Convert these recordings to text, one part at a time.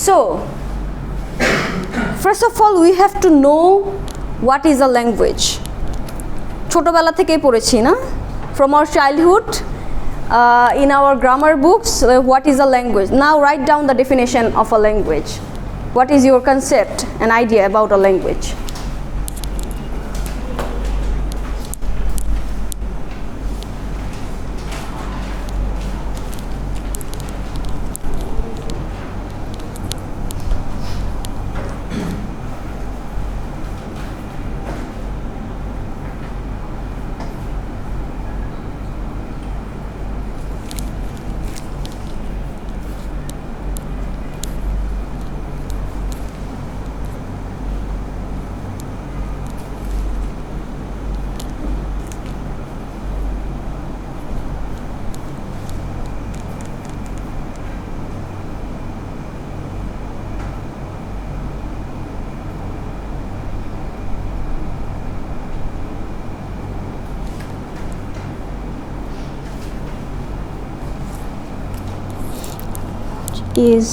So first of all we have to know what is a language. ছোটবেলা থেকেই পড়েছি না, from our childhood in our grammar books, what is a language. Now write down the definition of a language. What is your concept and idea about a language? Is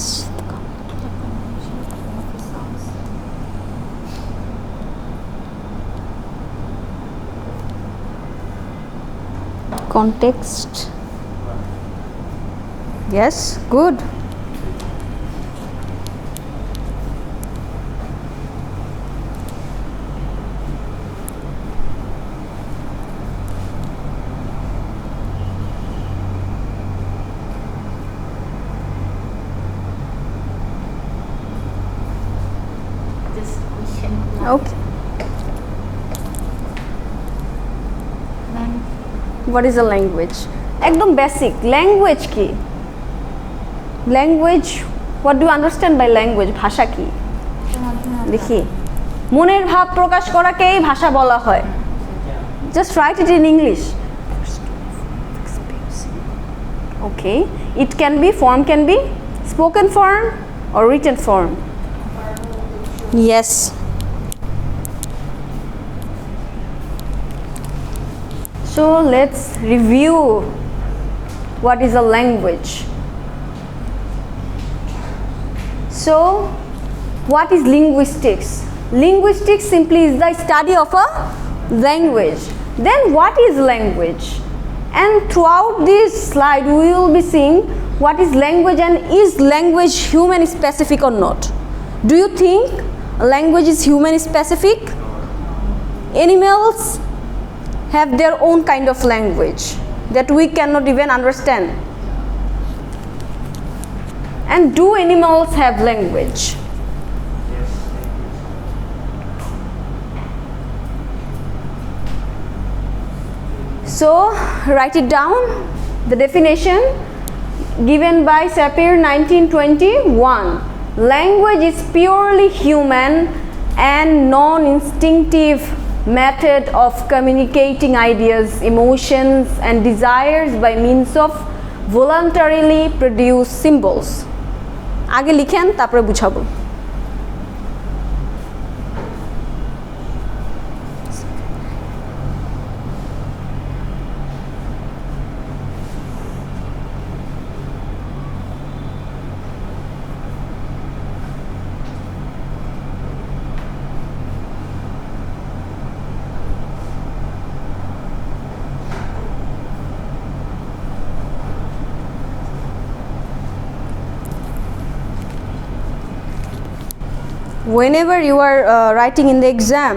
context. Yes, good. Okay. What is a language? একদম basic. Language কি? Language, what do you understand by language? ভাষা কি? দেখি মনের ভাব প্রকাশ করাকেই ভাষা বলা হয়. Just write it in English. Okay. It can be spoken form or written form. Yes. So let's review what is a language. So what is linguistics? Linguistics simply is the study of a language. Then what is language? And throughout this slide we will be seeing what is language and is language human specific or not. Do you think language is human specific? Animals have their own kind of language that we cannot even understand. And do animals have language? Yes. So write it down. The definition given by Sapir 1921. Language is purely human and non-instinctive method of communicating ideas, emotions and desires by means of voluntarily produced symbols. আগে লিখেন তারপরে বুঝাবো. Whenever you are writing in the exam,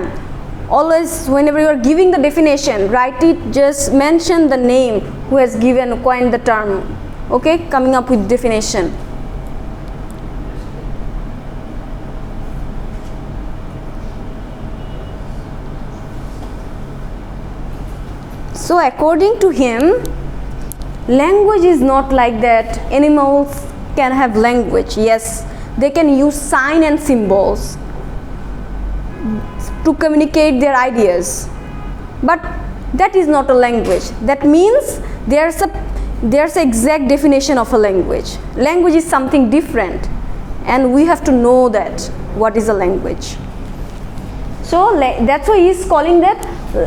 always whenever you are giving the definition, write it, just mention the name who has coined the term, okay, coming up with definition. So according to him, language is not like that. Animals can have language, yes. They can use sign and symbols to communicate their ideas, but that is not a language. That means there's an exact definition of a language. Language is something different, and we have to know that what is a language. So that's why he's calling that,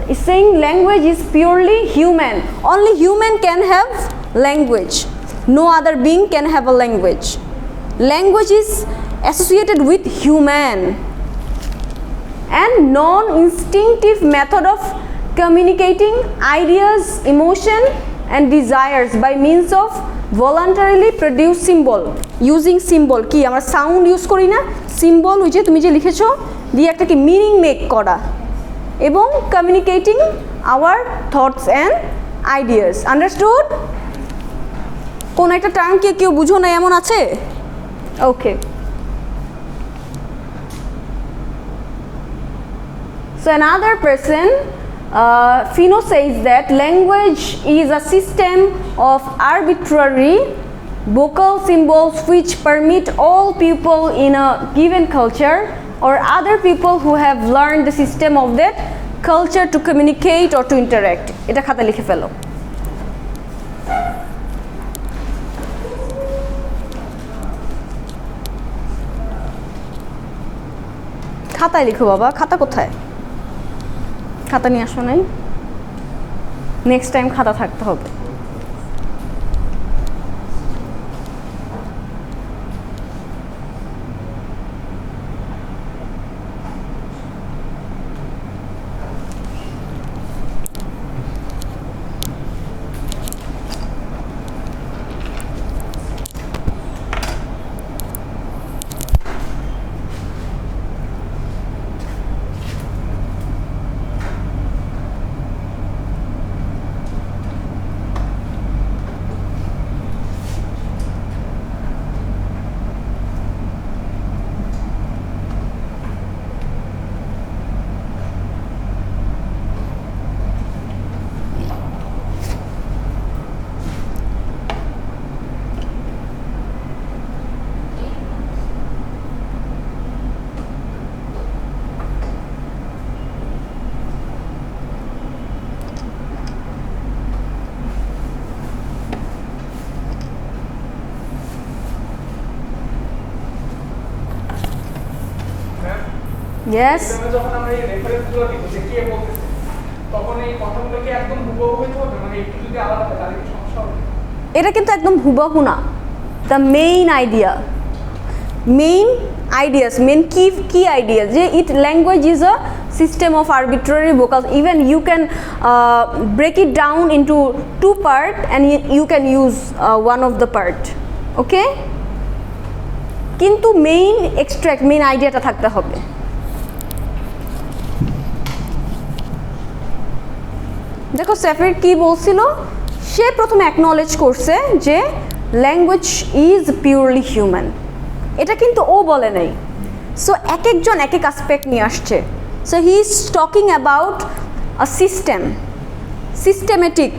he's saying language is purely human. Only human can have language. No other being can have a language. Language is associated with human and non-instinctive method of communicating ideas, emotion and desires by means of voluntarily produced symbol using symbol কি আমরা sound use করি না symbol ওই যে তুমি যে লিখেছো দিয়ে একটা কি মিনিং মেক করা এবং communicating hour thoughts and ideas understood কোন একটা টার্ম কি কেউ বুঝো না এমন আছে ওকে so another person Fino says that language is a system of arbitrary vocal symbols which permit all people in a given culture or other people who have learned the system of that culture to communicate or to interact. এটা খাতা লিখে ফেলো খাতায় লিখো বাবা খাতা কোথায় খাতা নিয়ে আসো নাই নেক্সট টাইম খাতা থাকতে হবে Yes. যখন আমরা এই রেফারেন্সগুলো দিব যে কে বলতেছে তখন এই কথাগুলো কি একদম হুবহু হইতে হবে মানে একটু যদি আলাদা হয় তাহলে কি সমস্যা হবে এটা কিন্তু একদম হুবহু না the main idea main ideas main key ideas যে it language is a system of arbitrary vocals even you can break it down into two part and you can use one of the part okay কিন্তু main extract main আইডিয়াটা থাকতে হবে দেখো সেফির কি বলছিল সে প্রথমে acknowledge করছে যে ল্যাঙ্গুয়েজ ইজ পিওরলি হিউম্যান এটা কিন্তু ও বলে নাই সো এক একজন এক এক অ্যাসপেক্ট নিয়ে আসছে so he is talking about a system systematic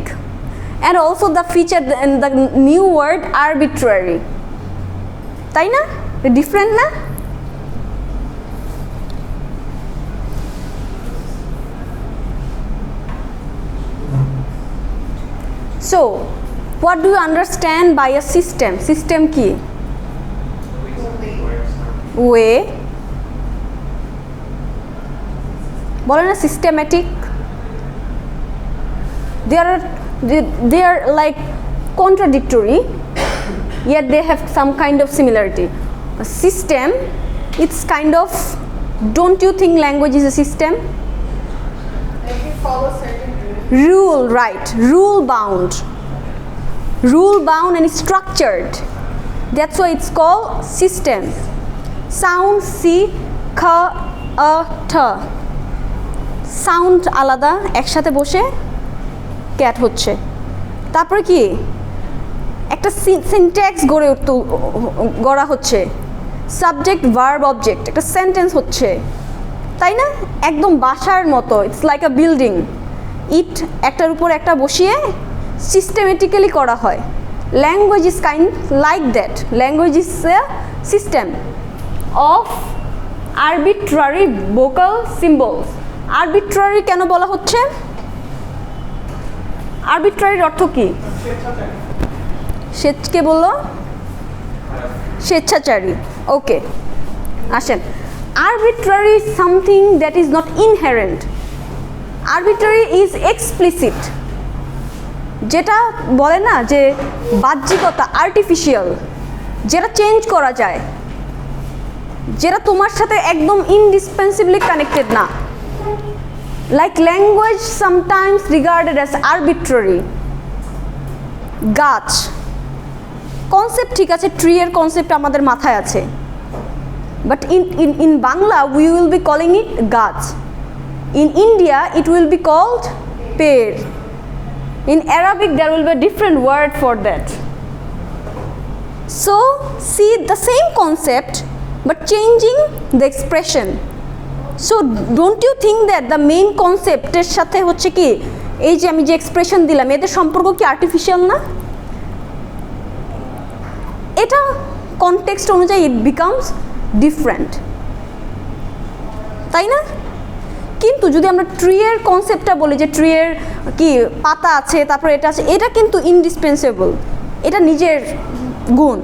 and also the feature the new word arbitrary তাই না ডিফারেন্ট না So, what do you understand by a system? System কি? Way. বলে না systematic. They are like contradictory, yet they have some kind of similarity. A system, it's kind of. Don't you think language is a system? If you follow certain Rule, right, rule bound and structured, that's why it's called system. Sound C K A T sound আলাদা একসাথে বসে cat হচ্ছে তারপর কি একটা syntax গড়া হচ্ছে subject verb object একটা সেন্টেন্স হচ্ছে তাই না একদম বাসার মতো ইটস লাইক আ বিল্ডিং ইট একটার উপর একটা বসিয়ে সিস্টেমেটিক্যালি করা হয় language is kind like that language is a system of arbitrary vocal symbols arbitrary কেন বলা হচ্ছে আরবিট্রারির অর্থ কি কে বললো স্বেচ্ছাচারী ওকে আসেন arbitrary is something that is not inherent arbitrary is explicit যেটা বলে না যে বাহ্যিকতা আর্টিফিশিয়াল যেটা চেঞ্জ করা যায় যেটা তোমার সাথে একদম ইনডিসপেন্সিবলি কানেক্টেড না। Like language sometimes regarded as arbitrary. গাছ কনসেপ্ট ঠিক আছে, ট্রি এর কনসেপ্ট আমাদের মাথায় আছে, but in Bangla we will be calling it gach. In India it will be called pear. In Arabic there will be a different word for that. So see the same concept but changing the expression. So don't you think that the main concept এর সাথে হচ্ছে কি এই যে আমি যে expression দিলাম এদের সম্পর্ক কি আর্টিফিশিয়াল না? এটা কনটেক্সট অনুযায়ী it becomes different, তাই না? কিন্তু যদি আমরা ট্রি এর কনসেপ্টটা বলি যে ট্রি এর কি পাতা আছে তারপর এটা আছে, এটা কিন্তু ইনডিসপেন্সেবল, এটা নিজের গুণ।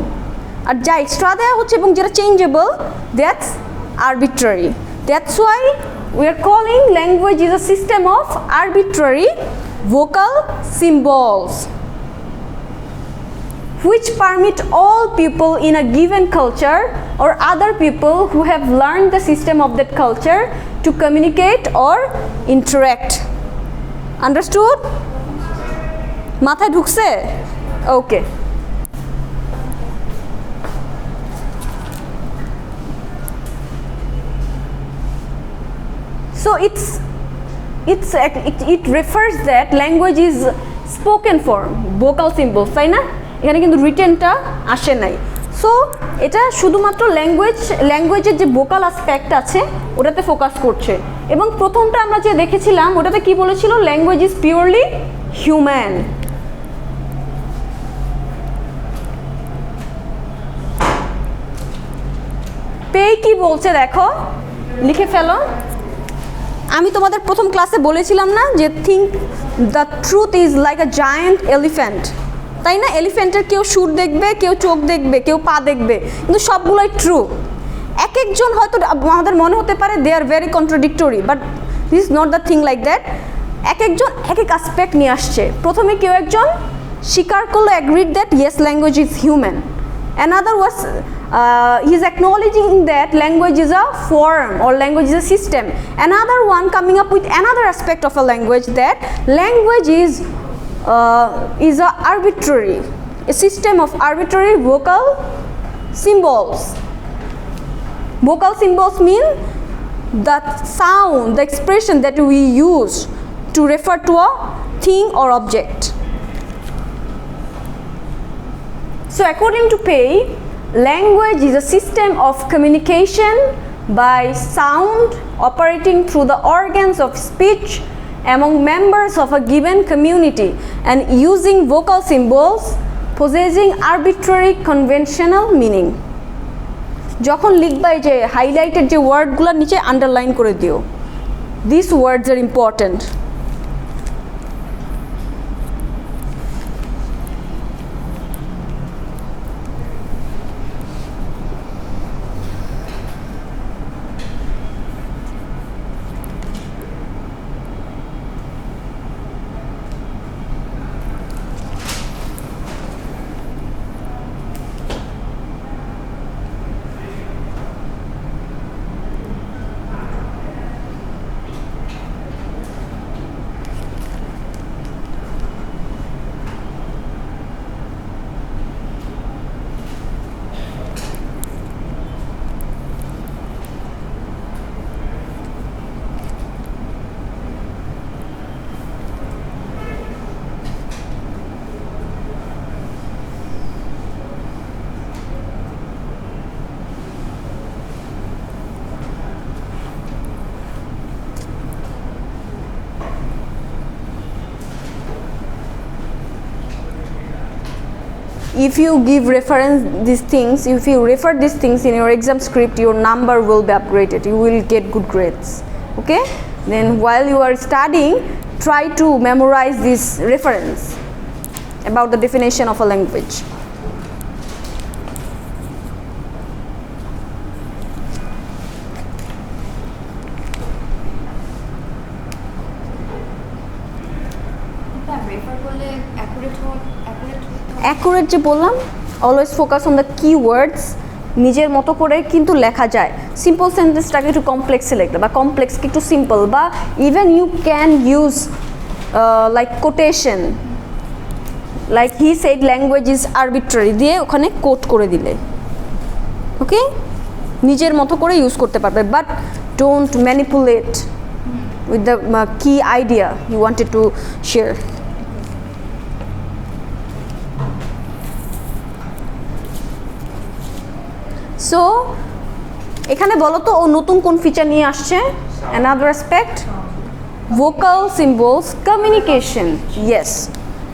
আর যা এক্সট্রা দেওয়া হচ্ছে এবং যেটা changeable that's arbitrary. That's why we are calling language is a system of arbitrary vocal symbols which permit all people in a given culture or other people who have learned the system of that culture to communicate or interact. Understood? মাথায় ঢুকছে? Okay. So it refers that language is spoken form, vocal symbols, তাই না? এখানে কিন্তু রিটেনটা আসে নাই। So এটা শুধুমাত্র ল্যাঙ্গুয়েজের যে ভোকাল অ্যাসপেক্ট আছে ওটাতে ফোকাস করছে। এবং প্রথমটা আমরা যে দেখেছিলাম ওটাতে কি বলেছিল, language is purely human. Pay কি বলছে দেখো, লিখে ফেলো। আমি তোমাদের প্রথম ক্লাসে বলেছিলাম না যে think the truth is like a giant elephant, তাই না? এলিফ্যান্টের কেউ সুর দেখবে, কেউ চোখ দেখবে, কেউ পা দেখবে, কিন্তু সবগুলোই ট্রু। এক একজন হয়তো আমাদের মনে হতে পারে they are very contradictory, but this is not the thing like that. এক একজন এক এক অ্যাসপেক্ট নিয়ে আসছে। প্রথমে কেউ একজন স্বীকার করলো, agreed that yes language is human. Another was he is acknowledging that language is a form or language is a system. Another one coming up with another aspect of a language, that language is a arbitrary, a system of arbitrary vocal symbols. Vocal symbols mean the sound, the expression that we use to refer to a thing or object. So according to Pei, language is a system of communication by sound operating through the organs of speech among members of a given community and using vocal symbols possessing arbitrary conventional meaning. যখন লিখবা এই যে highlighted যে ওয়ার্ডগুলোর নিচে underline করে দিও, these words are important. If you give reference these things, if you refer these things in your exam script, your number will be upgraded, you will get good grades. Okay, then while you are studying, try to memorize this reference about the definition of a language. Accurate যে বললাম, always focus on the keywords নিজের মতো করে কিন্তু লেখা যায়। Simple সেন্টেন্সটাকে একটু কমপ্লেক্সে লিখলে বা কমপ্লেক্সকে একটু সিম্পল, বা even you can use like quotation, like he said language is arbitrary দিয়ে ওখানে কোট করে দিলে, ওকে, নিজের মতো করে ইউজ করতে পারবে, but don't manipulate with the key idea you wanted to share. So এখানে বলো তো ও নতুন কোন ফিচার নিয়ে আসছে? Another aspect, vocal symbols communication. Yes,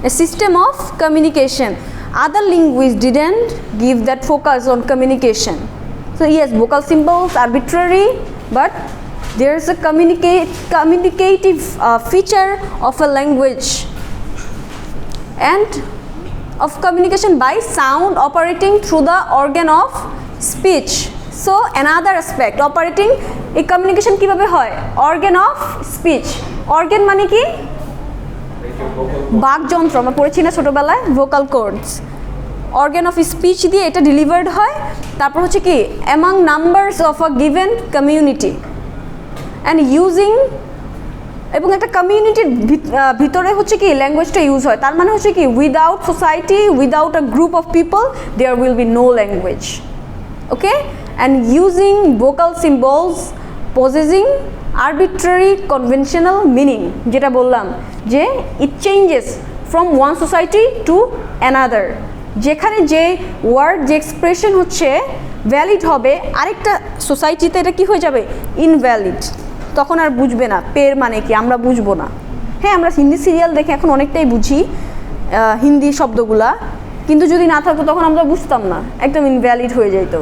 a system of communication. Other linguists didn't give that focus on communication. So yes, vocal symbols arbitrary, but there's a communicative feature of a language and of communication by sound operating through the organ of speech. So another aspect, operating a communication কিভাবে হয়? Organ of speech. Organ মানে কি? বাকযন্ত্র, আমরা পড়েছি না ছোটবেলায়, vocal cords. Organ of speech দিয়ে এটা delivered হয়, তারপর হচ্ছে কি among numbers of a given community. And using, এবং একটা কমিউনিটির ভিতরে হচ্ছে কি ল্যাঙ্গুয়েজটা ইউজ হয়, তার মানে হচ্ছে কি without society, without a group of people there will be no language, okay. And using vocal symbols possessing arbitrary conventional meaning, যেটা বললাম যে it changes from one society to another, যেখানে যে ওয়ার্ড যে এক্সপ্রেশন হচ্ছে ভ্যালিড হবে, আরেকটা সোসাইটিতে এটা কি হয়ে যাবে? ইনভ্যালিড। তখন আর বুঝবে না পের মানে কি, আমরা বুঝবো না। হ্যাঁ, আমরা হিন্দি সিরিয়াল দেখে এখন অনেকটাই বুঝি হিন্দি শব্দগুলা, কিন্তু যদি না থাকতো তখন আমরা বুঝতাম না, একদম ইনভ্যালিড হয়ে যেত।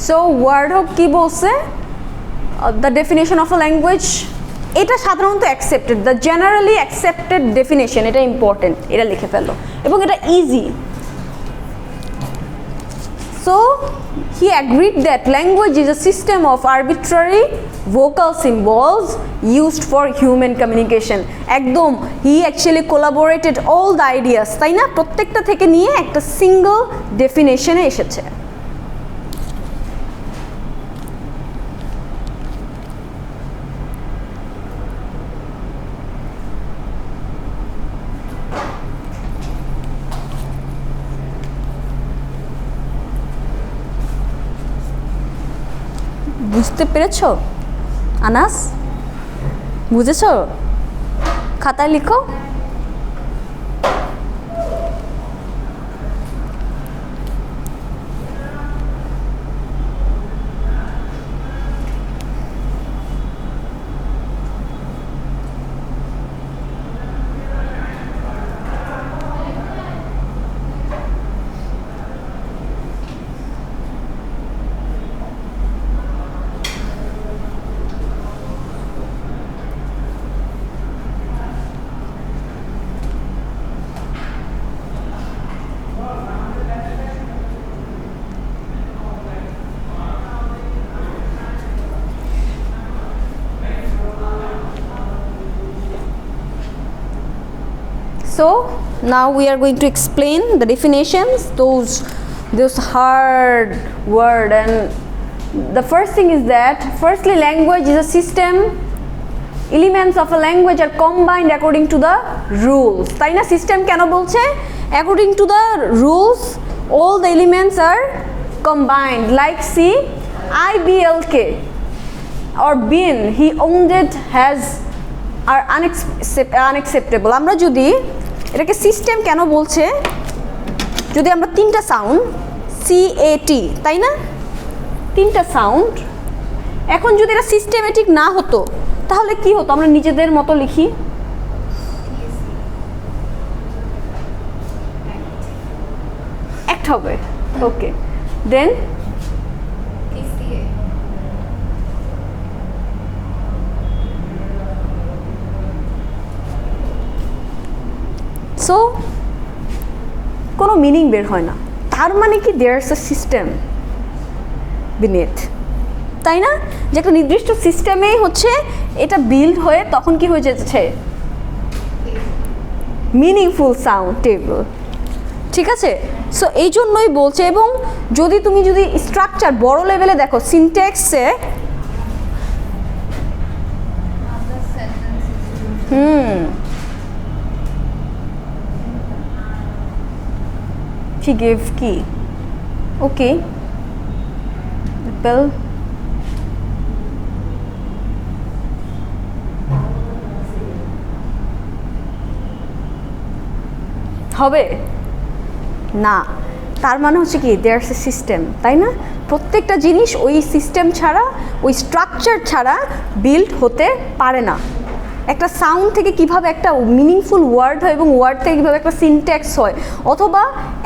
সো ওয়ার্ড হোক কি বলছে, the definition of a language, এটা সাধারণত accepted, the generally accepted definition, এটা ইম্পর্টেন্ট, এটা লিখে ফেলো এবং এটা easy. So he agreed that language is a system of arbitrary vocal symbols used for human communication. একদম he actually collaborated all the ideas, তাই না? প্রত্যেকটা থেকে নিয়ে একটা সিঙ্গল ডেফিনেশনে এসেছে। বুঝতে পেরেছো আনাস? বুঝেছো? খাতায় লিখো। So now we are going to explain the definitions, those hard word. And the first thing is that firstly, language is a system. Elements of a language are combined according to the rules. তাই না? System কেন বলছে? According to the rules, all the elements are combined. Like see, IBLK or bin, he owned it, has, are unacceptable. আমরা যদি এটাকে system কেন বলছে, যদি আমরা তিনটা সাউন্ড CAT, তাই না? তিনটা সাউন্ড, এখন যদি এটা সিস্টেমেটিক না হতো তাহলে কি হতো? আমরা নিজেদের মতো লিখি, অ্যাক্ট হবে, ওকে। দেন সো কোনো মিনিং বের হয় না। তার মানে কি দেয়ারস আ সিস্টেম বিনেথ, তাই না? যে একটা নির্দিষ্ট সিস্টেমেই হচ্ছে এটা বিল্ড হয়ে তখন কি হয়ে যাচ্ছে মিনিংফুল সাউন্ড টেবল, ঠিক আছে। সো এই জন্যই বলছে, এবং যদি তুমি স্ট্রাকচার বড় লেভেলে দেখো সিনট্যাক্সে he gave key, okay, well হবে না, তার মানে হচ্ছে কি দেয়ার ইজ এ সিস্টেম, তাই না? প্রত্যেকটা জিনিস ওই সিস্টেম ছাড়া, ওই স্ট্রাকচার ছাড়া বিল্ড হতে পারে না। একটা সাউন্ড থেকে কিভাবে একটা মিনিংফুল ওয়ার্ড হয় এবং ওয়ার্ড থেকে কীভাবে একটা সিনট্যাক্স হয়, অথবা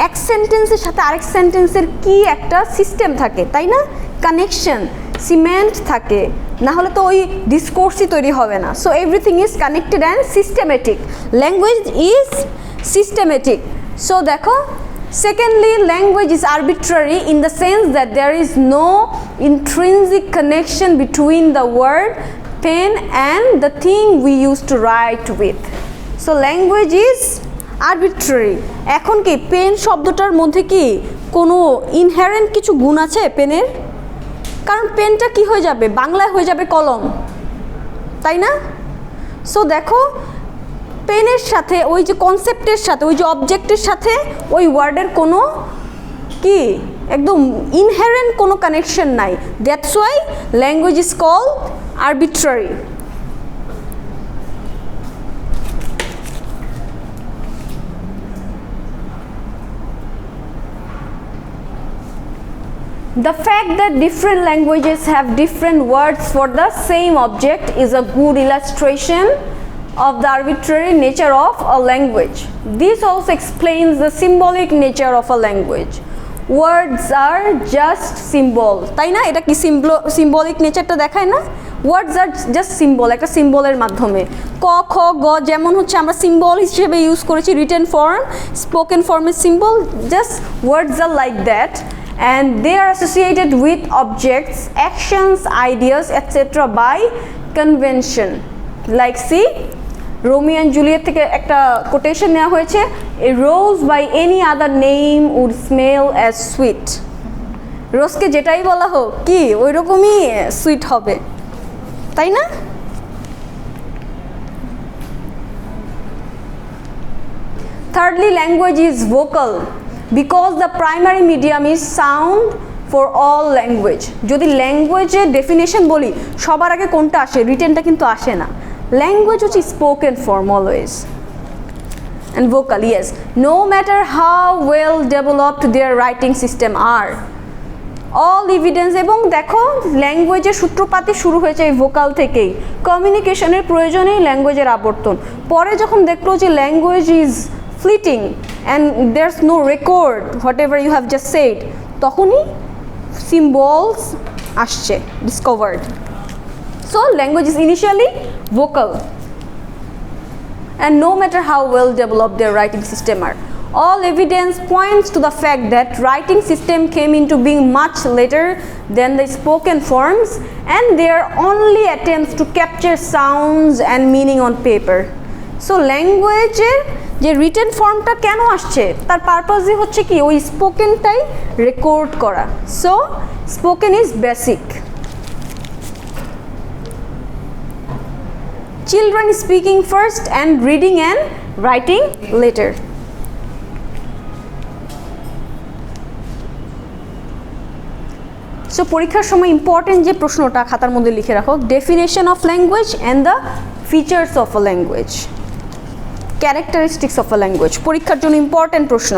এক সেন্টেন্সের সাথে আরেক সেন্টেন্সের কি একটা সিস্টেম থাকে, তাই না? কানেকশন, সিমেন্ট থাকে, না হলে তো ওই ডিসকোর্সই তৈরি হবে না। So everything is connected and systematic, language is systematic. So দেখো, secondly, language is arbitrary in the sense that there is no intrinsic connection between the word pen and the thing we used to write with. So language is arbitrary. এখন কি pen শব্দটার মধ্যে কি কোনো inherent কিছু গুণ আছে পেনের? কারণ পেনটা কি হয়ে যাবে, বাংলায় হয়ে যাবে কলম, তাই না? সো দেখো, পেনের সাথে ওই যে কনসেপ্টের সাথে, ওই যে অবজেক্টের সাথে ওই ওয়ার্ডের কোনো কি একদম ইনহেরেন্ট কোনো কানেকশন নাই। That's why language is called arbitrary. The fact that different languages have different words for the same object is a good illustration of the arbitrary nature of a language. This also explains the symbolic nature of a language. Words are just symbol, তাই না? এটা কি symbolic nature-টা দেখায় না? Words are just symbol, একটা সিম্বলের মাধ্যমে ক খ গ যেমন হচ্ছে আমরা সিম্বল হিসেবে ইউজ করেছি, রিটেন ফর্ম, স্পোকেন ফর্মের symbol, just words are like that, and they are associated with objects, actions, ideas, etc. by convention. Like see, Romeo and Juliet থেকে একটা কোটেশন নেওয়া হয়েছে, a rose by any other name would smell as sweet. রোজকে যেটাই বলা হোক কি ওই রকমই সুইট হবে, তাই না? Thirdly, language is vocal because the primary medium is sound for all language. যদি ল্যাঙ্গুয়েজের ডেফিনেশন বলি সবার আগে কোনটা আসে? রিটেনটা কিন্তু আসে না। Language which is spoken form always, and vocal, yes, no matter how well developed their writing system are. All evidence, এবং দেখো ল্যাঙ্গুয়েজের সূত্রপাতি শুরু হয়েছে এই ভোকাল থেকেই, কমিউনিকেশনের প্রয়োজনেই ল্যাঙ্গুয়েজের আবর্তন। পরে যখন দেখলো যে language is fleeting and there's no record whatever you have just said, তখনই সিম্বলস আসছে, discovered. So language is initially vocal, and no matter how well developed their writing system are, all evidence points to the fact that writing system came into being much later than the spoken forms, and they are only attempts to capture sounds and meaning on paper. So language যে written ফর্মটা কেন আসছে, তার পারপাসই হচ্ছে কি ওই স্পোকেনটাই record করা। So spoken is basic. Children speaking first and reading and writing later. So পরীক্ষার সময় ইম্পর্টেন্ট যে প্রশ্নটা খাতার মধ্যে লিখে রাখো, definition of language and the features of a language, characteristics of a language, পরীক্ষার জন্য ইম্পর্টেন্ট প্রশ্ন।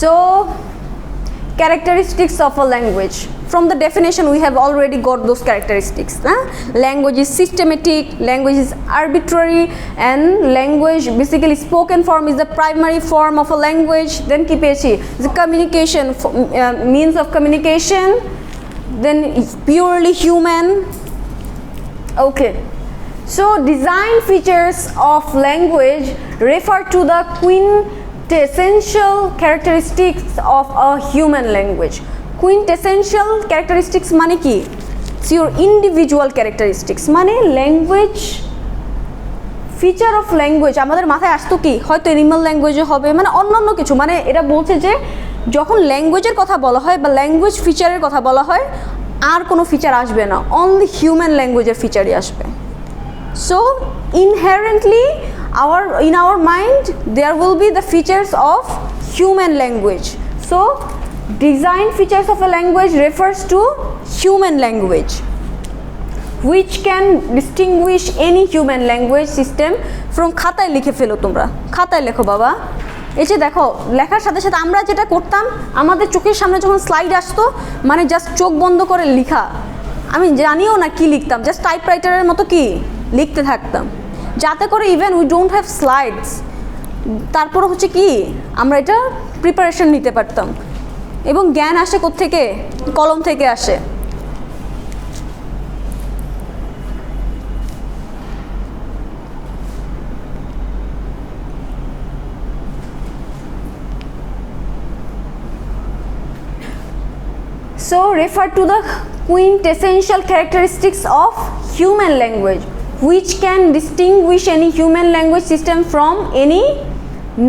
So characteristics of a language. From the definition we have already got those characteristics. Language is systematic, language is arbitrary, and language basically spoken form is the primary form of a language. Then ki pechi the communication means of communication, then it's purely human. Okay, so design features of language refer to the quintessential characteristics of a human language. Quintessential characteristics মানে কি? It's your individual characteristics. মানে language feature of language আমাদের মাথায় আসতো কি হয়তো animal ল্যাঙ্গুয়েজে হবে, মানে অন্যান্য কিছু, মানে এটা বলছে যে যখন ল্যাঙ্গুয়েজের কথা বলা হয় বা ল্যাঙ্গুয়েজ ফিচারের কথা বলা হয় আর কোনো ফিচার আসবে না, অনলি হিউম্যান ল্যাঙ্গুয়েজের ফিচারই আসবে। So inherently in our mind there will be the features of human language. So design features of a language refers to human language which can distinguish any human language system from খাতায় লিখে ফেলো, তোমরা খাতায় লেখো বাবা। এই যে দেখো লেখার সাথে সাথে আমরা যেটা করতাম আমাদের চোখের সামনে যখন স্লাইড আসতো মানে জাস্ট চোখ বন্ধ করে লেখা, আমি জানিও না কি লিখতাম, জাস্ট টাইপরাইটারের মতো কি লিখতে থাকতাম, যাতে করে even we don't have slides, তারপর হচ্ছে কি আমরা এটা প্রিপারেশন নিতে পারতাম। এবং জ্ঞান আসে কোত্থেকে? কলম থেকে আসে। So refer to the quintessential characteristics of human language which can distinguish any human language system from any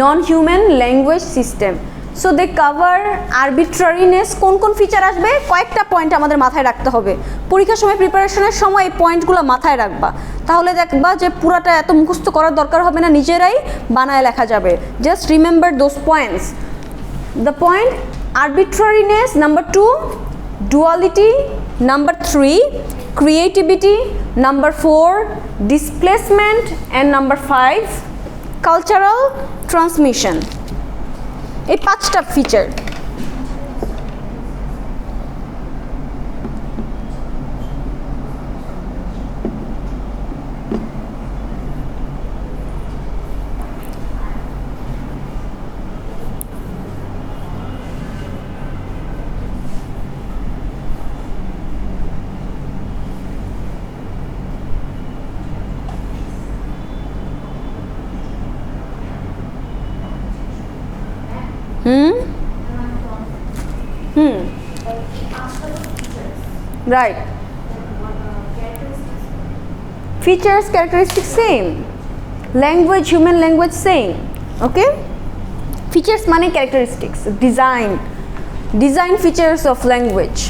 non-human language system. So they cover arbitrariness. কোন কোন ফিচার আসবে কয়েকটা পয়েন্ট আমাদের মাথায় রাখতে হবে, পরীক্ষার সময় প্রিপারেশনের সময় এই পয়েন্টগুলো মাথায় রাখবা, তাহলে দেখবা যে পুরাটা এত মুখস্থ করার দরকার হবে না, নিজেরাই বানায় লেখা যাবে। Just remember those points. The point arbitrariness, number 2 duality, number 3 creativity, number 4 displacement, and number 5 cultural transmission. এই পাঁচটা feature. Right. Features, characteristics same. Language, human language same. Okay. Features মানে characteristics. Design features of language.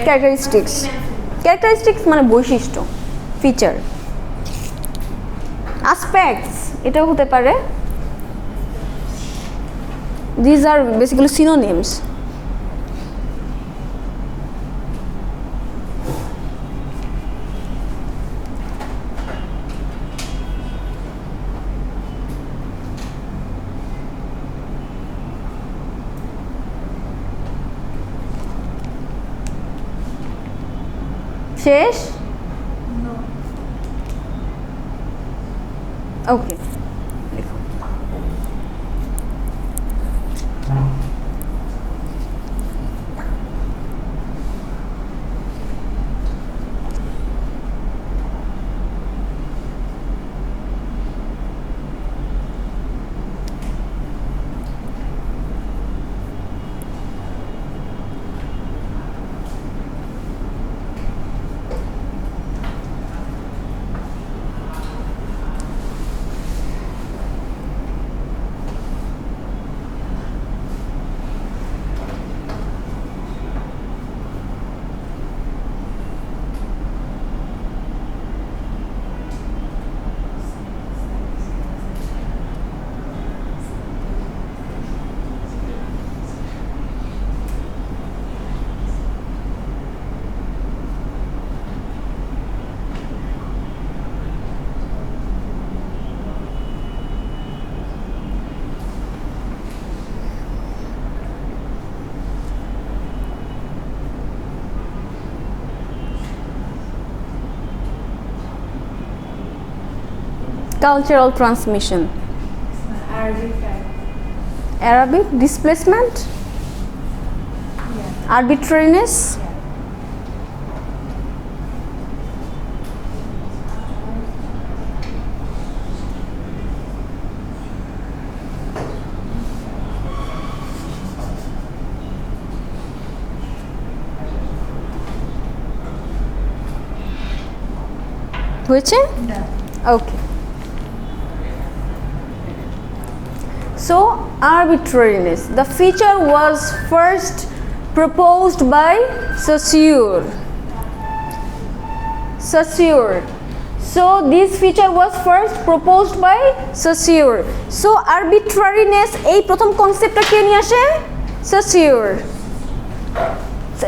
Characteristics. Characteristics মানে বৈশিষ্ট্য, feature. Aspects এটাও হতে পারে। These are basically synonyms. শেষ? ওকে, Cultural transmission. Arabic type. Arabic displacement. Yeah. Arbitrariness. হয়েছে? Okay. So arbitrariness. The feature was first proposed by Saussure. So this feature was first proposed by Saussure. So arbitrariness এই প্রথম কনসেপ্টটা কে নিয়ে আসে? Saussure.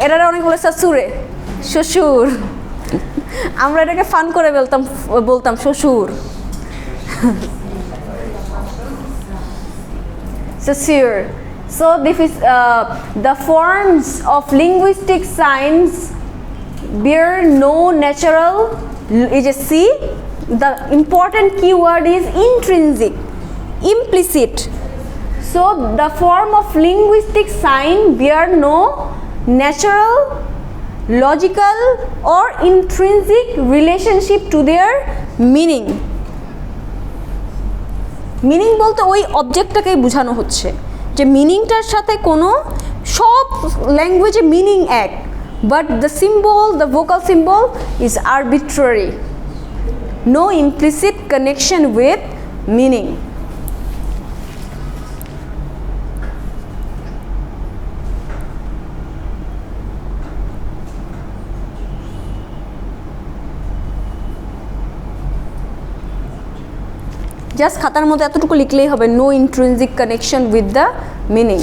এরা অনেক বলে শ্বশুর। আমরা এটাকে ফান করে বলতাম শ্বশুর। Saussure. So this is the forms of linguistic science bear no natural. You just see the important keyword is intrinsic, implicit. So the form of linguistic science bear no natural, logical or intrinsic relationship to their meaning. Meaning বলতে ওই অবজেক্টটাকেই বোঝানো হচ্ছে যে মিনিংটার সাথে কোনো সব ল্যাঙ্গুয়েজে meaning এক, but the symbol, the vocal symbol is arbitrary, no implicit connection with meaning. Just খাতার মধ্যে এতটুকু লিখলেই হবে, no intrinsic connection with the meaning.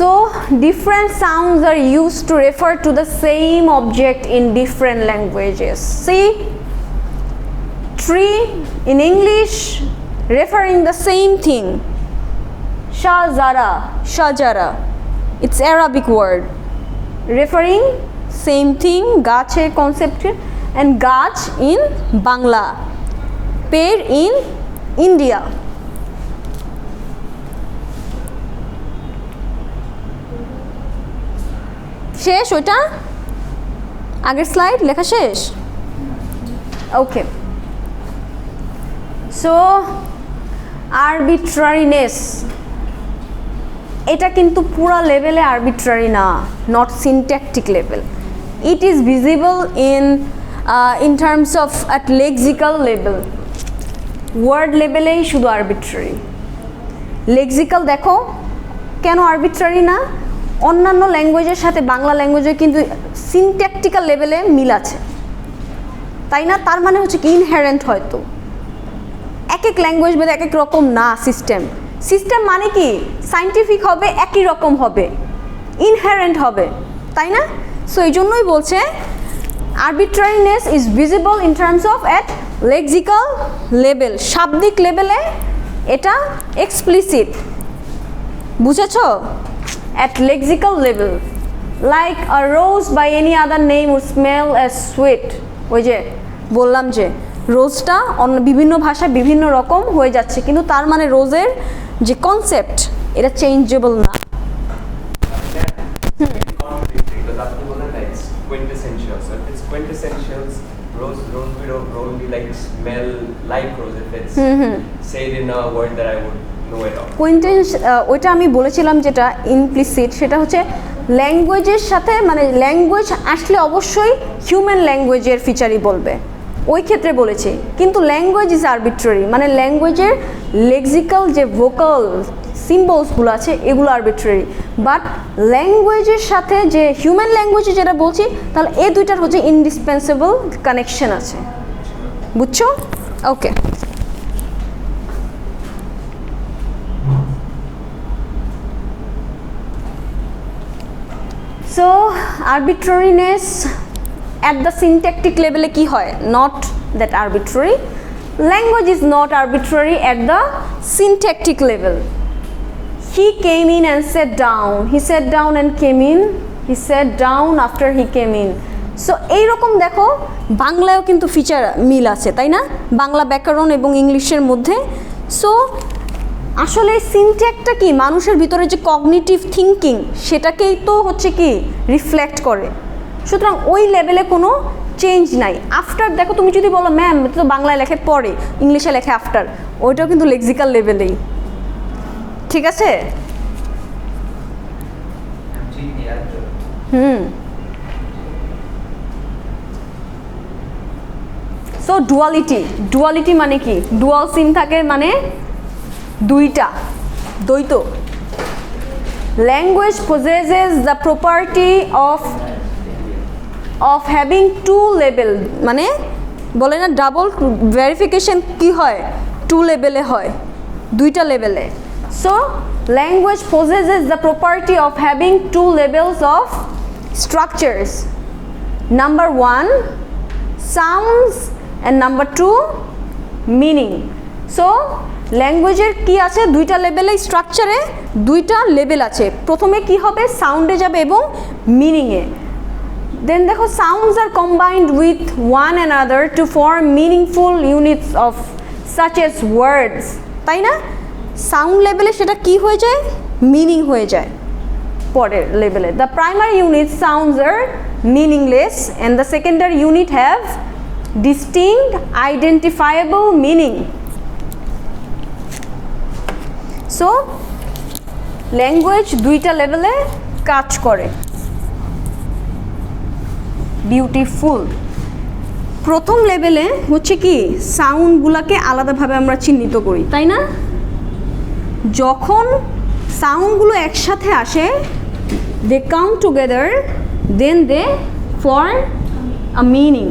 So different sounds are used to refer to the same object in different languages. See, tree in English referring the same thing. Shajara, it's Arabic word referring same thing, gache concept, and gach in Bangla, pear in India. শেষ ওটা, আগের slide লেখা শেষ। ওকে, so আরবিট্রারিনেস এটা কিন্তু পুরো লেভেলে arbitrary না, not syntactic level. It is visible in terms of at lexical level, word লেভেলেই শুধু আরবিট্রারি। লেক্সিক্যাল দেখো কেন আরবিট্রারি না, অন্যান্য ল্যাঙ্গুয়েজের সাথে বাংলা ল্যাঙ্গুয়েজে কিন্তু সিনট্যাকটিক্যাল লেভেলে মিল আছে, তাই না? তার মানে হচ্ছে কি ইনহেরেন্ট, হয়তো এক এক ল্যাঙ্গুয়েজ ভেদে এক এক রকম না সিস্টেম মানে কি সায়েন্টিফিক হবে, একই রকম হবে, ইনহেরেন্ট হবে, তাই না? সো এই জন্যই বলছে arbitrariness is visible in terms of at lexical level, শাব্দিক লেভেলে এটা এক্সপ্লিসিট, বুঝেছো? At lexical level, like a rose by any other name would smell as sweet. ওই যে বললাম যে রোজটা বিভিন্ন ভাষায় বিভিন্ন রকম হয়ে যাচ্ছে, কিন্তু তার মানে রোজের যে কনসেপ্ট এটা চেঞ্জেবল না। Rose will be like smell like rose if it's said in a word that I would know it all. ওইটা আমি বলেছিলাম যেটা ইমপ্লিসিট, সেটা হচ্ছে ল্যাঙ্গুয়েজের সাথে, মানে ল্যাঙ্গুয়েজ আসলে অবশ্যই হিউম্যান ল্যাঙ্গুয়েজের ফিচারই বলবে, ওই ক্ষেত্রে বলেছি। কিন্তু ল্যাঙ্গুয়েজ ইজ আরবিট্রারি, মানে ল্যাঙ্গুয়েজের লেক্সিক্যাল যে ভোকাল সিম্বলসগুলো আছে এগুলো আরবিট্রারি, বাট ল্যাঙ্গুয়েজের সাথে যে হিউম্যান ল্যাঙ্গুয়েজে যেটা বলছি, তাহলে এই দুইটার হচ্ছে ইনডিসপেন্সেবল কানেকশন আছে, বুঝছো? ওকে, so আরবিট্রারিনেস at the syntactic level কি হয়? Not that arbitrary. Language is not arbitrary at the syntactic level. He came in and sat down. He sat down and came in. He sat down after he came in. So এইরকম দেখো বাংলায়ও কিন্তু feature মিল আছে, তাই না? বাংলা ব্যাকরণ এবং ইংলিশের মধ্যে। সো আসলে সিনট্যাক্সটা কি মানুষের ভিতরে যে কগনিটিভ থিঙ্কিং সেটাকেই তো হচ্ছে কি রিফ্লেক্ট করে। সুতরাং ওই লেভেলে কোনো চেঞ্জ নাই। আফটার দেখো তুমি যদি বলো ম্যাম তো বাংলায় লেখে পরে, ইংলিশে লেখে আফটার, ওইটাও কিন্তু লেক্সিক্যাল লেভেলেই, ঠিক আছে? সো ডুয়ালিটি মানে কি? ডুয়াল সিন থাকে মানে দুইটা, দ্বৈত। Language possesses the property of having two level, মানে বলে না ডাবল ভেরিফিকেশন কি হয়? টু লেভেলে হয়, দুইটা লেভেলে। So language possesses the property of having two levels of structures. Number 1 sounds and number 2 meaning. So ল্যাঙ্গুয়েজের কি আছে? দুইটা লেভেলে, স্ট্রাকচারে দুইটা লেভেল আছে। প্রথমে কি হবে? সাউন্ডে যাবে এবং মিনিংয়ে। দেন দেখো sounds are combined with one another to form meaningful units of such as words, তাই না? সাউন্ড লেভেলে সেটা কি হয়ে যায়? মিনিং হয়ে যায় পরের লেভেলে। The primary unit sounds are meaningless and the secondary unit have distinct identifiable meaning. So language দুইটা লেভেলে কাজ করে। বিউটিফুল। প্রথম লেভেলে হচ্ছে কি সাউন্ডগুলোকে আলাদাভাবে আমরা চিহ্নিত করি, তাই না? যখন সাউন্ডগুলো একসাথে আসে, they come together, then they form a meaning.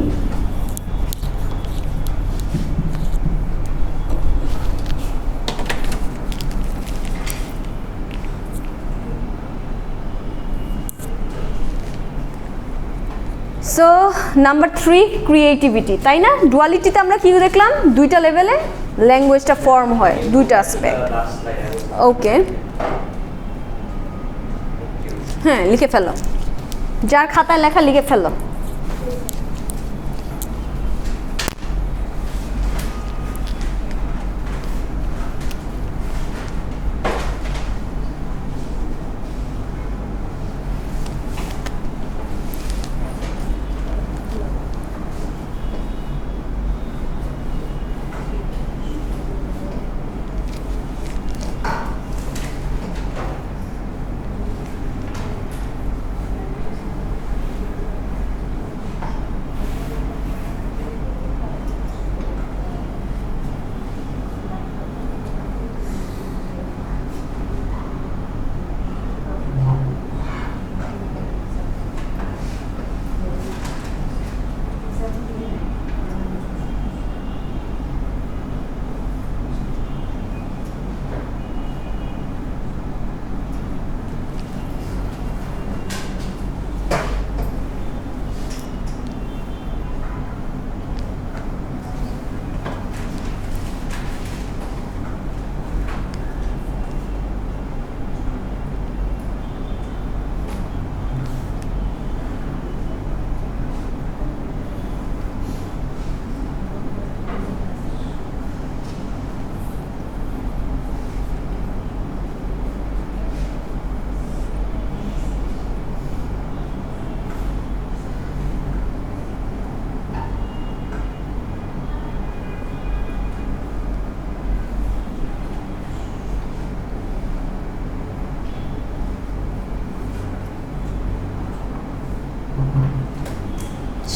So number 3 creativity, তাই না? ডুয়ালিটিতে আমরা কি দেখলাম? দুইটা লেভেলে ল্যাঙ্গুয়েজটা ফর্ম হয়, দুইটা অ্যাসপেক্ট। ওকে, হ্যাঁ লিখে ফেলো, যার খাতায় লেখা লিখে ফেলো।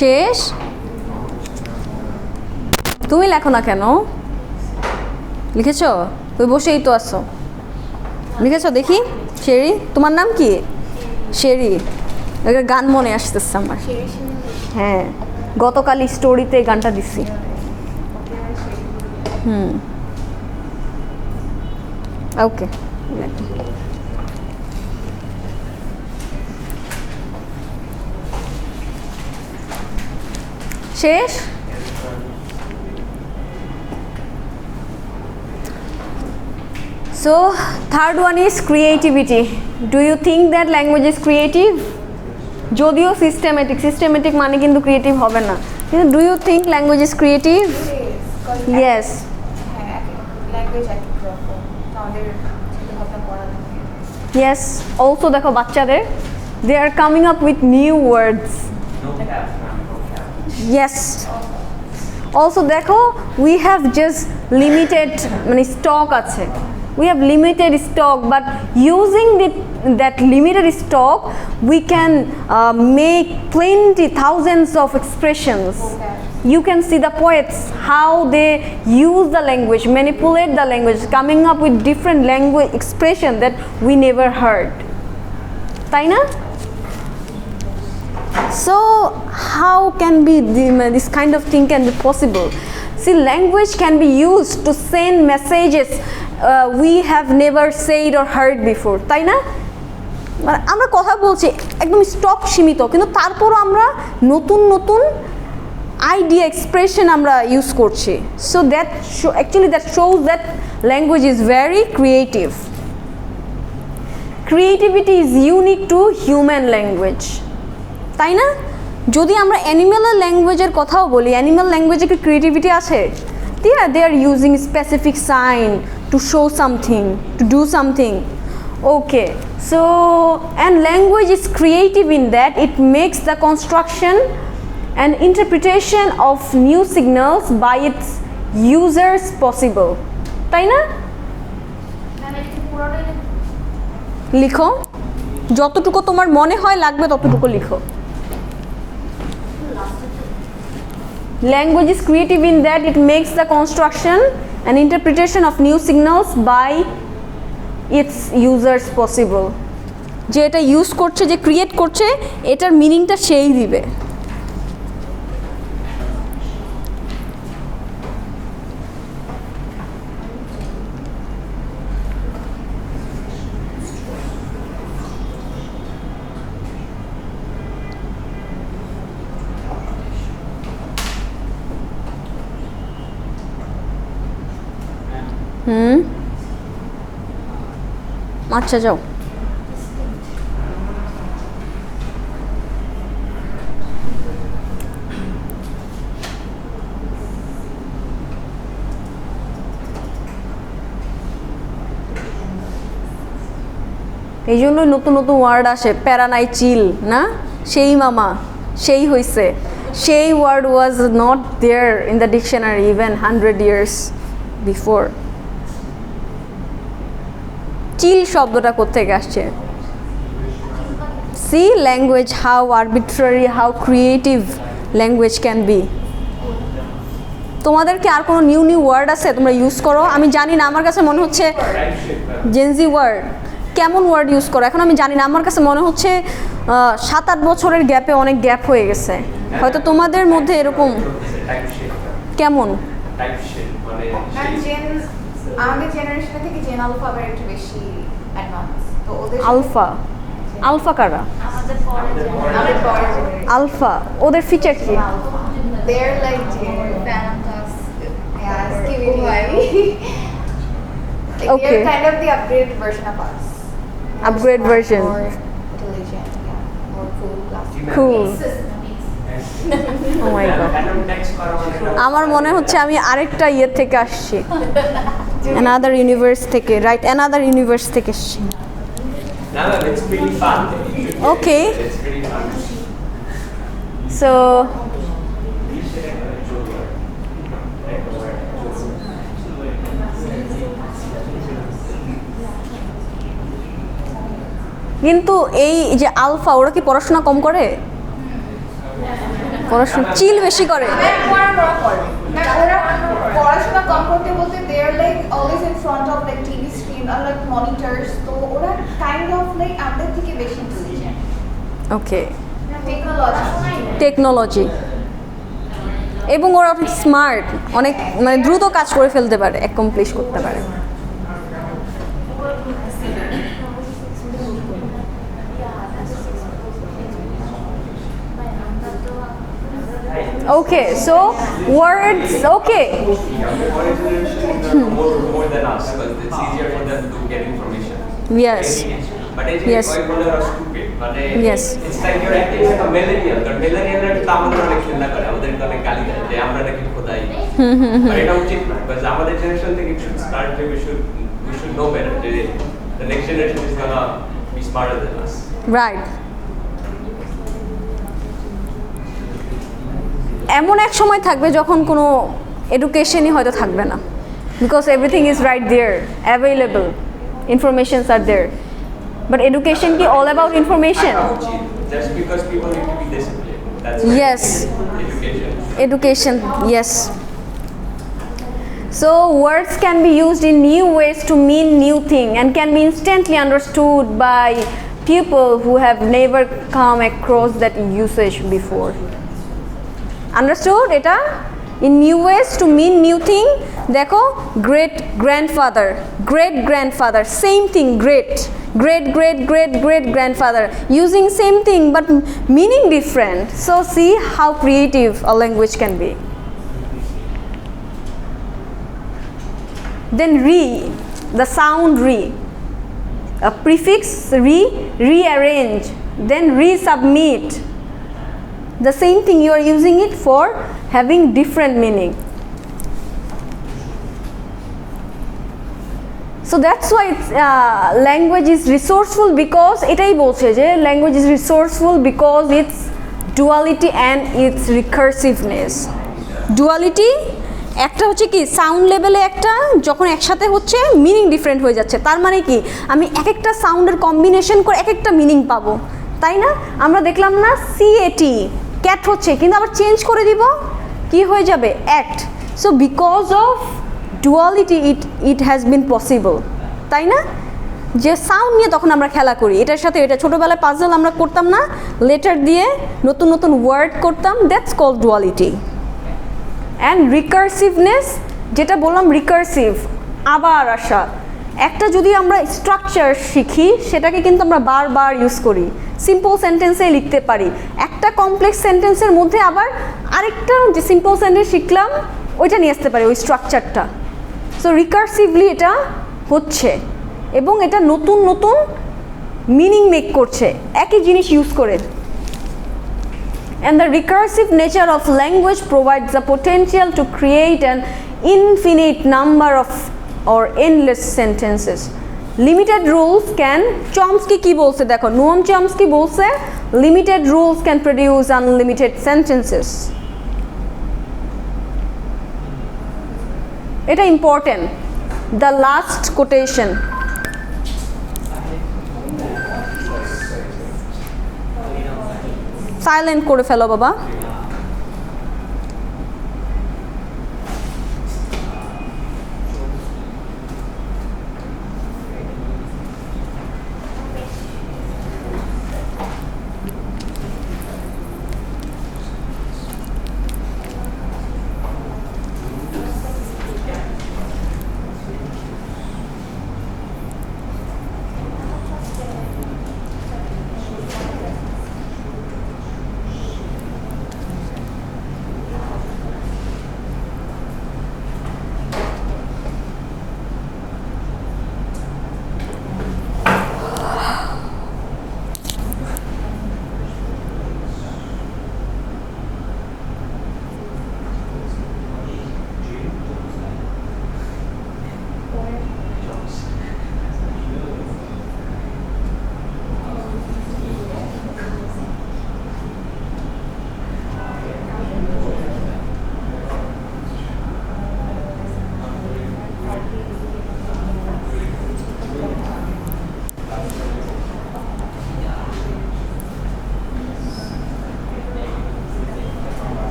শেষ? তুমি লেখো না কেন? লিখেছ? তুমি বসেই তো আসো। লিখেছ দেখি? শেরি, তোমার নাম কি? শেরি। একটা গান মনে আসতেছে আমার। হ্যাঁ, গতকাল স্টোরিতে গানটা দিছি। ওকে। শেষ? So third one is creativity. Do you think that language is creative? যদিও সিস্টেমেটিক মানে কিন্তু ক্রিয়েটিভ হবে না, কিন্তু do you think language is creative? Yes. Language এক রকম, আমাদের চিন্তাভাবনা করা থাকে। ইয়েস, অলসো দেখো বাচ্চাদের, they are coming up with new words. No cap, ma'am, no cap. Yes, also দেখো উই হ্যাভ জাস্ট লিমিটেড মানে স্টক আছে, we have limited stock, but using that limited stock we can make thousands of expressions. You can see the poets how they use the language, manipulate the language, coming up with different language expression that we never heard. তাই না? So how can be this kind of thing can be possible? See, language can be used to send messages we have never said or heard before. তাই না? মানে আমরা কথা বলছি একদম stock সীমিত, কিন্তু তারপরও আমরা নতুন নতুন আইডিয়া এক্সপ্রেশন আমরা ইউজ করছি। So that actually that shows that language is very creative. Creativity is unique two human language, তাই না? যদি আমরা অ্যানিম্যাল ল্যাঙ্গুয়েজের কথাও বলি, অ্যানিম্যাল ল্যাঙ্গুয়েজে কি ক্রিয়েটিভিটি আছে? They are using specific sign to show something, to do something. Okay, so and language is creative in that it makes the construction and interpretation of new signals by its users possible. তাই না? লিখো, যতটুকু তোমার মনে হয় লাগবে ততটুকু লিখো। Language is creative in that it makes the construction and interpretation of new signals by its users possible. যে এটা ইউজ করছে, যে ক্রিয়েট করছে, এটার মিনিংটা সেই দিবে। আচ্ছা যাও। এই জন্যই নতুন নতুন ওয়ার্ড আসে, প্যারা নাই চিল না, সেই মামা, সেই হইছে, সেই word was not there in the dictionary even 100 years before. Chill শব্দটা কোত্থেকে আসছে? See language how arbitrary, how creative language can be. তোমাদের কি আর কোনো নিউ ওয়ার্ড আছে তোমরা ইউজ করো? আমি জানি না, আমার কাছে মনে হচ্ছে জেনজি ওয়ার্ড, কেমন ওয়ার্ড ইউজ করো এখন আমি জানি না, আমার কাছে মনে হচ্ছে 7-8 বছরের গ্যাপে অনেক গ্যাপ হয়ে গেছে, হয়তো তোমাদের মধ্যে এরকম। কেমন? আমাদের জেনারেশন থেকে জেন আলফা আবার একটু বেশি অ্যাডভান্স, তো ওদের আলফা, আলফা কারা? আমাদের পরে আলফা ওদের ফিচার কি? they're like Phantoms, yeah, skibidi. Okay. They're kind of the upgraded version of us. Upgrade version. More intelligent, yeah, more cool. Cool. Oh my god. আমার মনে হচ্ছে আমি আরেকটা ইয়ে থেকে আসছি, another universe থেকে, right, another universe থেকে আসছি। No, it's pretty fun. Okay. It's pretty fun. So কিন্তু এই যে আলফা, ওরা কি পড়াশোনা কম করে? পড়াশোনা চিল বেশি করে। ওরা পড়াশোনা কম করতে বলতে they are like always in front of like TV screen or like monitors, তো ওরা kind of like আমাদের থেকে বেশি intelligent. ওকে, টেকনোলজি এবং ওরা অনেক স্মার্ট, অনেক মানে দ্রুত কাজ করে ফেলতে পারে, অ্যাকমপ্লিশ করতে পারে। Okay, so words, okay. Our generation more than us, because it's easier for them to get information. Yes. But it's Yes. stupid. But Yes. it's like you're acting like a millennial. The millennial রা আমাদের অনেক খেলা করে, আমাদের অনেক গালি দেয় যে আমরা নাকি খোদাই। But এটা উচিত না, because আমাদের generation থেকে it should start that we should know better. The next generation is gonna be smarter than us. Right. এমন এক সময় থাকবে যখন কোনো এডুকেশনই হয়তো থাকবে না, because everything is right there, available, informations are there. But education কি all about information? Just because people need to be disciplined. That's Yes. education. Education, yes. So words can be used in new ways to mean new thing and can be instantly understood by people who have never come across that usage before. Understood এটা? In new ways to mean new thing. দেখো, great grandfather, great grandfather, same thing, great grandfather, using same thing but meaning different. So see how creative a language can be. Then the sound re, a prefix rearrange, then resubmit. The same thing, you are using it for having different meaning. So that's why language is resourceful, because এটাই বলছে যে language is resourceful because its duality and its recursiveness. Duality একটা হচ্ছে কি sound লেভেলে, একটা যখন একসাথে হচ্ছে মিনিং ডিফারেন্ট হয়ে যাচ্ছে, তার মানে কি আমি এক একটা সাউন্ডের কম্বিনেশন করে এক একটা মিনিং পাবো, তাই না? আমরা দেখলাম না সিএটি ক্যাট হচ্ছে, কিন্তু আবার চেঞ্জ করে দিব, কি হয়ে যাবে? Act. So because of duality it has been possible, তাই না? যে সাউন্ড নিয়ে তখন আমরা খেলা করি, এটার সাথে এটা, ছোটোবেলায় পাজল আমরা করতাম না, লেটার দিয়ে নতুন নতুন ওয়ার্ড করতাম, দ্যাটস কল্ড ডুয়ালিটি। অ্যান্ড রিকার্সিভনেস, যেটা বললাম রিকার্সিভ, আবার আসা, একটা যদি আমরা স্ট্রাকচার শিখি সেটাকে কিন্তু আমরা বারবার ইউজ করি, সিম্পল সেন্টেন্সে লিখতে পারি, একটা কমপ্লেক্স সেন্টেন্সের মধ্যে আবার আরেকটা যে সিম্পল সেন্টেন্স শিখলাম ওইটা নিয়ে আসতে পারি, ওই স্ট্রাকচারটা। সো রিকার্সিভলি এটা হচ্ছে, এবং এটা নতুন নতুন মিনিং মেক করছে একই জিনিস ইউজ করে। And the recursive nature of language provides the potential to create an infinite number of or endless sentences. Limited rules can, Chomsky কি বলছে দেখো, নোয়াম চমস্কি বলছে limited rules can produce unlimited sentences. এটা important, the last quotation. Silent করে ফেলো বাবা।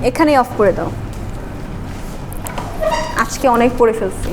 এখানেই of করে দাও, আজকে অনেক পড়ে ফেলছি।